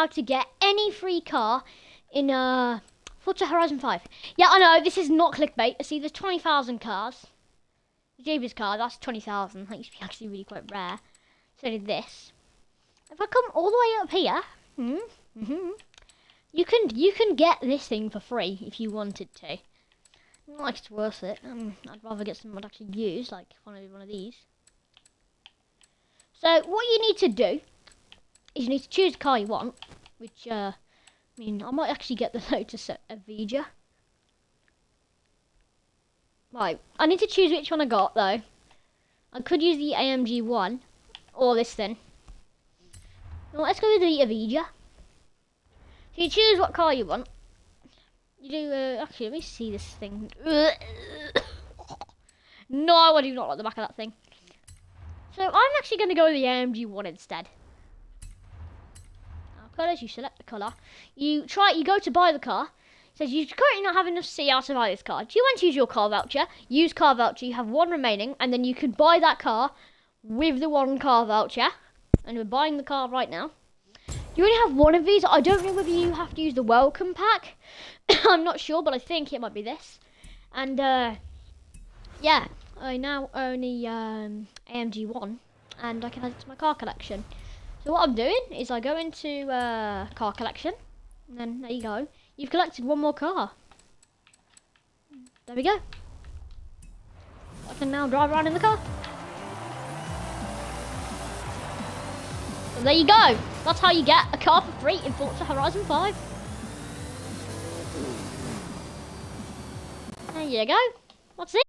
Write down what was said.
how to get any free car in Forza Horizon 5. Yeah, I know, this is not clickbait. See, there's 20,000 cars. JB's car, that's 20,000. That used to be actually really quite rare. So did this. If I come all the way up here, you can get this thing for free if you wanted to. Not like it's worth it. I'd rather get someone to actually use, like one of these. So what you need to do is you need to choose the car you want, which I mean, I might actually get the Lotus Avenger. Right, I need to choose which one I got though. I could use the AMG One or this thing. Well, let's go with the Avenger. So you choose what car you want. You do, actually, let me see this thing. No, I do not like the back of that thing. So I'm actually going to go with the AMG One instead. Colours, you select the colour. You go to buy the car. It says you currently not have enough CR to buy this car. Do you want to use your car voucher? Use car voucher. You have one remaining, and then you can buy that car with the one car voucher. And we're buying the car right now. You only have one of these. I don't know whether you have to use the welcome pack. I'm not sure, but I think it might be this. And yeah, I now own the AMG One, and I can add it to my car collection. So what I'm doing is I go into car collection, and then there you go. You've collected one more car. There we go. I can now drive around in the car. So there you go. That's how you get a car for free in Forza Horizon 5. There you go. That's it.